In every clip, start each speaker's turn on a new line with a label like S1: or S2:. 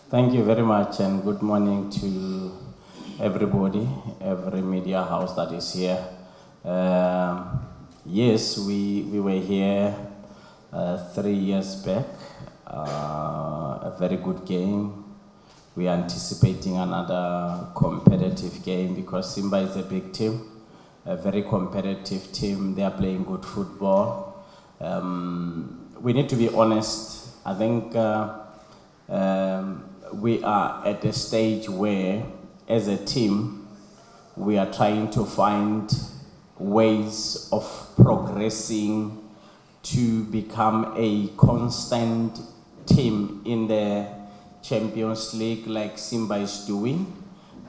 S1: Thank you very much, and good morning to everybody, every media house that is here. Yes, we were here 3 years back, a very good game. We are anticipating another competitive game because Simba is a big team, a very competitive team. They are playing good football. We need to be honest. I think we are at a stage where, as a team, we are trying to find ways of progressing to become a constant team in the Champions League like Simba is doing.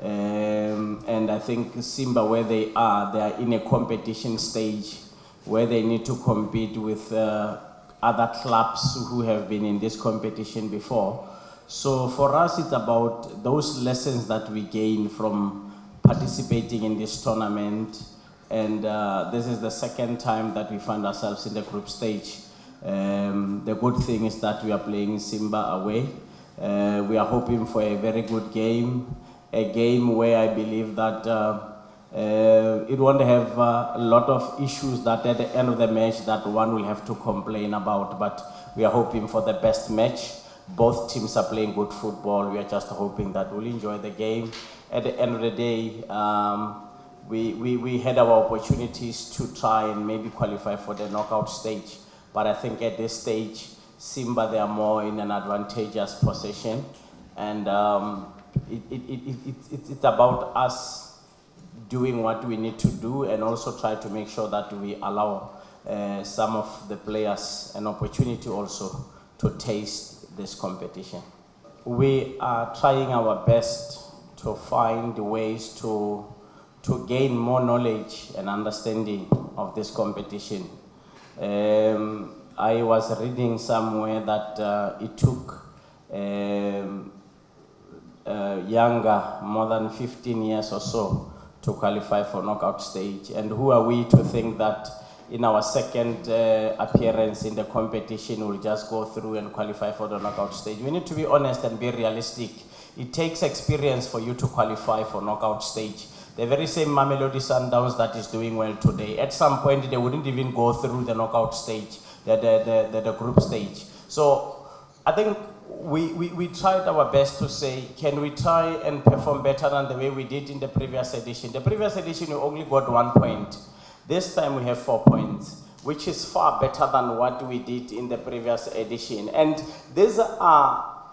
S1: And I think Simba, where they are in a competition stage where they need to compete with other clubs who have been in this competition before. So for us, it's about those lessons that we gain from participating in this tournament. And this is the second time that we find ourselves in the group stage. The good thing is that we are playing Simba away. We are hoping for a very good game, a game where I believe that it won't have a lot of issues that at the end of the match that one will have to complain about, but we are hoping for the best match. Both teams are playing good football. We are just hoping that we'll enjoy the game. At the end of the day, we had our opportunities to try and maybe qualify for the knockout stage. But I think at this stage, Simba, they are more in an advantageous position. And it's about us doing what we need to do and also try to make sure that we allow some of the players an opportunity also to taste this competition. We are trying our best to find ways to gain more knowledge and understanding of this competition. I was reading somewhere that it took Yanga more than 15 years or so to qualify for knockout stage. And who are we to think that in our second appearance in the competition we'll just go through and qualify for the knockout stage? We need to be honest and be realistic. It takes experience for you to qualify for knockout stage. The very same Mamelodi Sundowns that is doing well today, at some point they wouldn't even go through the knockout stage, the group stage. So I think we tried our best to say, can we try and perform better than the way we did in the previous edition? The previous edition we only got 1 point. This time we have 4 points, which is far better than what we did in the previous edition. And these are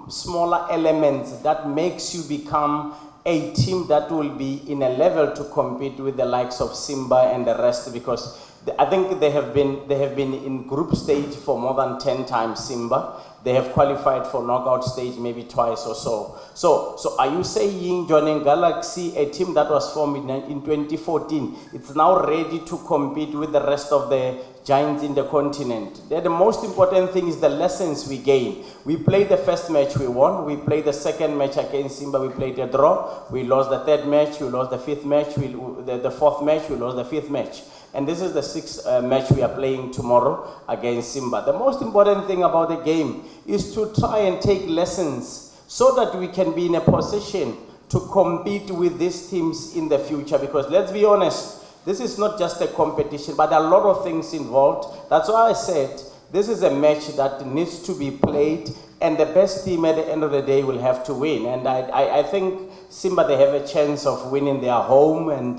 S1: smaller elements that makes you become a team that will be in a level to compete with the likes of Simba and the rest, because I think they have been in group stage for more than 10 times, Simba. They have qualified for knockout stage maybe twice or so. So are you saying Jawneng Galaxy, a team that was formed in 2014, it's now ready to compete with the rest of the giants in the continent? The most important thing is the lessons we gain. We played the first match, we won. We played the second match against Simba, we played a draw. We lost the third match, we lost the fifth match, the fourth match, we lost the fifth match. And this is the sixth match we are playing tomorrow against Simba. The most important thing about the game is to try and take lessons so that we can be in a position to compete with these teams in the future. Because let's be honest, this is not just a competition, but a lot of things involved. That's why I said this is a match that needs to be played, and the best team at the end of the day will have to win. And I think Simba, they have a chance of winning their home, and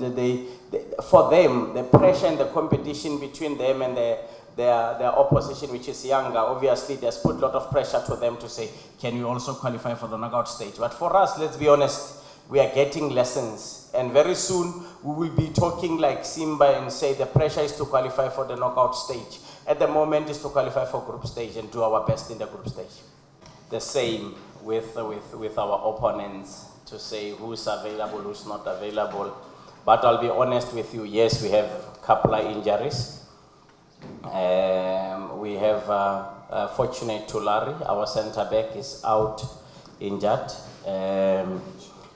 S1: for them, the pressure and the competition between them and their opposition, which is Yanga, obviously there's put a lot of pressure to them to say, can you also qualify for the knockout stage? But for us, let's be honest, we are getting lessons. And very soon, we will be talking like Simba and say the pressure is to qualify for the knockout stage. At the moment, is to qualify for group stage and do our best in the group stage. The same with our opponents, to say who's available, who's not available. But I'll be honest with you, yes, we have a couple of injuries. We have fortunate Tulari, our center back is out injured.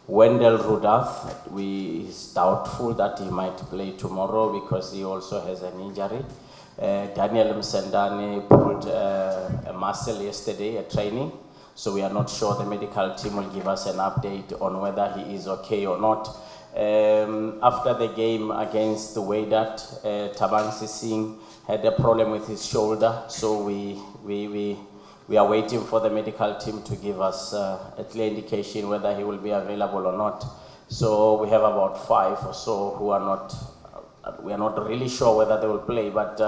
S1: Wendell Rudolph, is doubtful that he might play tomorrow because he also has an injury. Daniel Msendane pulled a muscle yesterday at training. So we are not sure. The medical team will give us an update on whether he is okay or not. After the game against the Wydad, Tabansi Singh had a problem with his shoulder, so we are waiting for the medical team to give us a clear indication whether he will be available or not. So we have about 5 or so who are not, we are not really sure whether they will play, but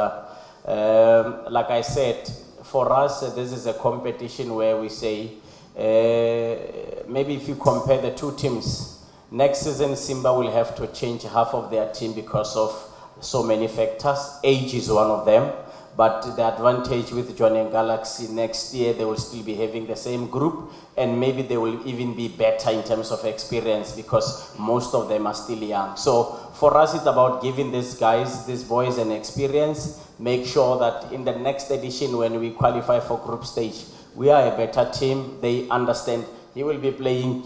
S1: like I said, for us, this is a competition where we say, maybe if you compare the two teams, next season Simba will have to change half of their team because of so many factors. Age is one of them, but the advantage with Jawneng Galaxy, next year they will still be having the same group, and maybe they will even be better in terms of experience because most of them are still young. So for us, it's about giving these guys, these boys, an experience. Make sure that in the next edition, when we qualify for group stage, we are a better team. They understand he will be playing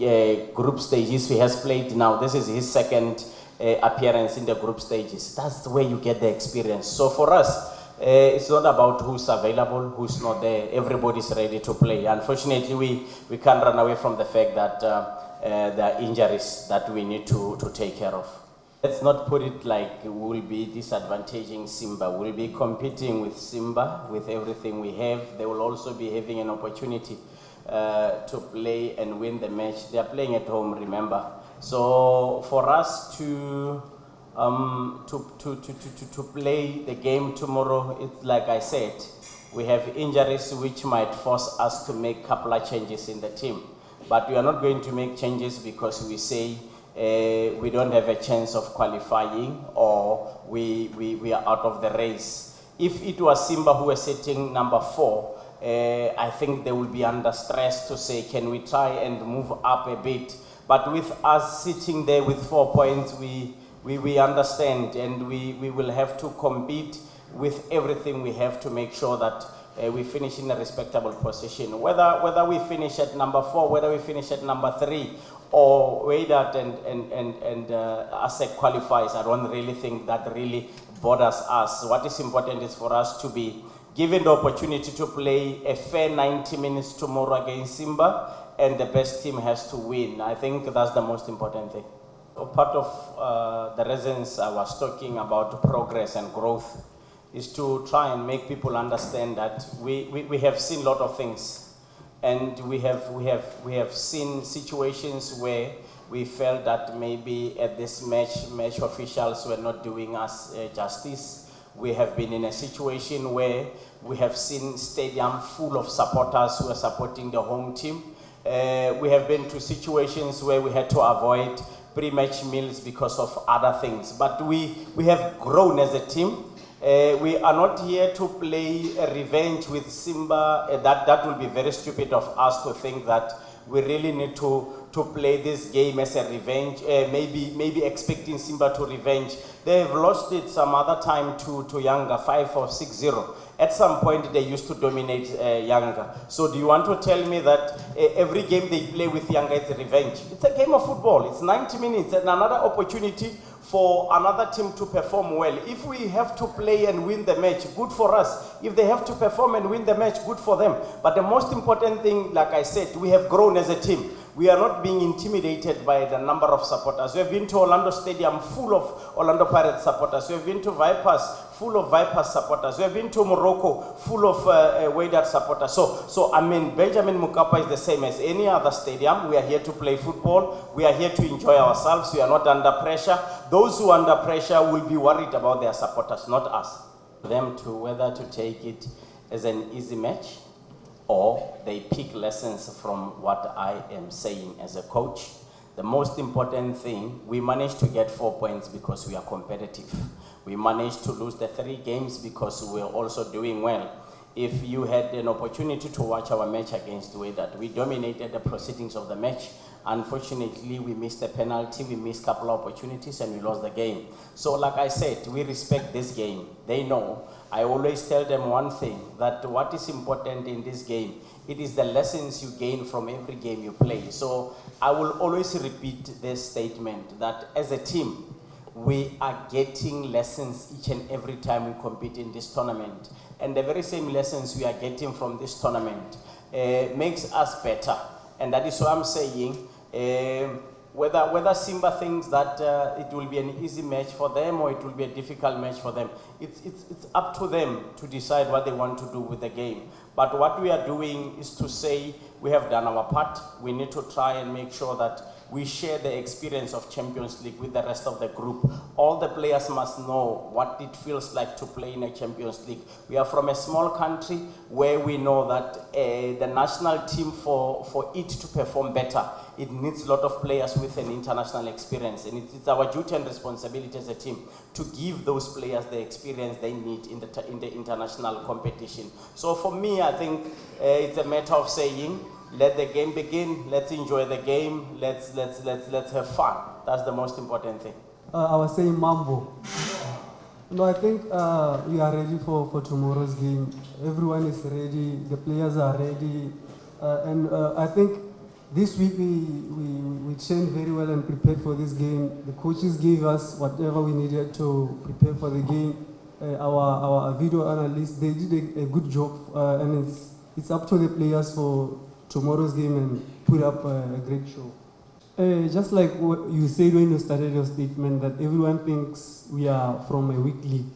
S1: group stages. He has played now. This is his second appearance in the group stages. That's the way you get the experience. So for us, it's not about who's available, who's not there. Everybody's ready to play. Unfortunately, we can't run away from the fact that there are injuries that we need to take care of. Let's not put it like we'll be disadvantaging Simba. We'll be competing with Simba with everything we have. They will also be having an opportunity to play and win the match. They are playing at home, remember. So for us to play the game tomorrow, it's like I said, we have injuries which might force us to make a couple of changes in the team. But we are not going to make changes because we say we don't have a chance of qualifying or we are out of the race. If it was Simba who was sitting number 4, I think they will be under stress to say, can we try and move up a bit? But with us sitting there with 4 points, we understand, and we will have to compete with everything we have to make sure that we finish in a respectable position. Whether we finish at number 4, whether we finish at number 3, or Wydad and ASEC qualifies, I don't really think that really bothers us. What is important is for us to be given the opportunity to play a fair 90 minutes tomorrow against Simba, and the best team has to win. I think that's the most important thing. Part of the reasons I was talking about progress and growth is to try and make people understand that we have seen a lot of things. And we have seen situations where we felt that maybe at this match officials were not doing us justice. We have been in a situation where we have seen stadium full of supporters who are supporting the home team. We have been to situations where we had to avoid pre-match meals because of other things. But we have grown as a team. We are not here to play a revenge with Simba. That will be very stupid of us to think that we really need to play this game as a revenge, maybe expecting Simba to revenge. They have lost it some other time to Yanga, 5 or 6-0. At some point, they used to dominate Yanga. So do you want to tell me that every game they play with Yanga is a revenge? It's a game of football. It's 90 minutes and another opportunity for another team to perform well. If we have to play and win the match, good for us. If they have to perform and win the match, good for them. But the most important thing, like I said, we have grown as a team. We are not being intimidated by the number of supporters. We have been to Orlando Stadium full of Orlando Pirates supporters. We have been to Vipers full of Vipers supporters. We have been to Morocco full of Wydad supporters. So I mean, Benjamin Mkapa is the same as any other stadium. We are here to play football. We are here to enjoy ourselves. We are not under pressure. Those who are under pressure will be worried about their supporters, not us. Them to whether to take it as an easy match, or they pick lessons from what I am saying as a coach. The most important thing, we managed to get 4 points because we are competitive. We managed to lose the 3 games because we are also doing well. If you had an opportunity to watch our match against Wydad, we dominated the proceedings of the match. Unfortunately, we missed a penalty, we missed a couple of opportunities, and we lost the game. So like I said, we respect this game. They know. I always tell them one thing, that what is important in this game, it is the lessons you gain from every game you play. So I will always repeat this statement, that as a team, we are getting lessons each and every time we compete in this tournament. And the very same lessons we are getting from this tournament, makes us better. And that is what I'm saying. Whether Simba thinks that it will be an easy match for them or it will be a difficult match for them, it's up to them to decide what they want to do with the game. But what we are doing is to say we have done our part. We need to try and make sure that we share the experience of Champions League with the rest of the group. All the players must know what it feels like to play in a Champions League. We are from a small country where we know that the national team, for it to perform better, it needs a lot of players with an international experience. And it's our duty and responsibility as a team to give those players the experience they need in the international competition. So for me, I think it's a matter of saying, let the game begin, let's enjoy the game, let's have fun. That's the most important thing.
S2: I was saying Mambo. No, I think we are ready for tomorrow's game. Everyone is ready, the players are ready. And I think this week we trained very well and prepared for this game. The coaches gave us whatever we needed to prepare for the game. Our video analysts, they did a good job, and it's up to the players for tomorrow's game and put up a great show. Just like what you said when you started your statement, that everyone thinks we are from a weak league.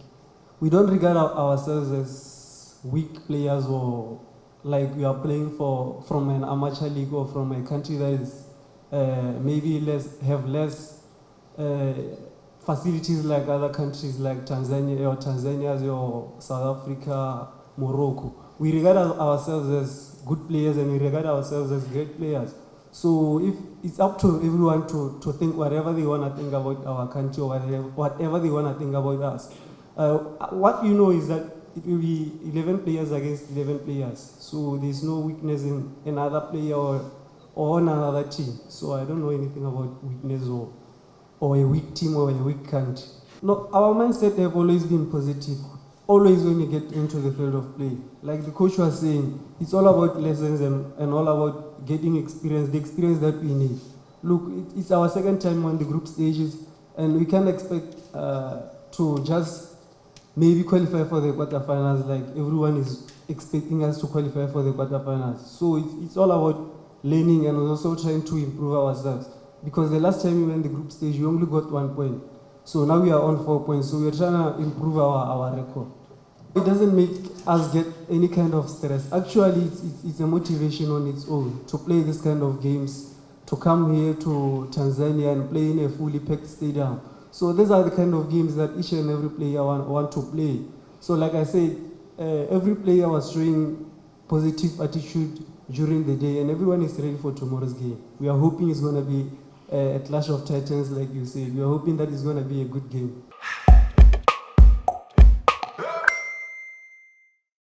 S2: We don't regard ourselves as weak players or like we are playing from an amateur league or from a country that is maybe have less facilities like other countries like Tanzania or South Africa, Morocco. We regard ourselves as good players and we regard ourselves as great players. So if it's up to everyone to think whatever they want to think about our country or whatever they want to think about us. What you know is that it will be 11 players against 11 players. So there's no weakness in another player or on another team. So I don't know anything about weakness or a weak team or a weak country. No, our mindset have always been positive. Always when you get into the field of play. Like the coach was saying, it's all about lessons and all about getting experience, the experience that we need. Look, it's our second time on the group stages, and we can't expect to just maybe qualify for the quarterfinals like everyone is expecting us to qualify for the quarterfinals. So it's all about learning and also trying to improve ourselves. Because the last time we went the group stage, we only got 1 point. So now we are on 4 points, so we're trying to improve our record. It doesn't make us get any kind of stress. Actually, it's a motivation on its own to play this kind of games, to come here to Tanzania and play in a fully packed stadium. So these are the kind of games that each and every player want to play. So like I said, every player was showing positive attitude during the day and everyone is ready for tomorrow's game. We are hoping it's going to be a clash of titans, like you said. We are hoping that it's going to be a good game.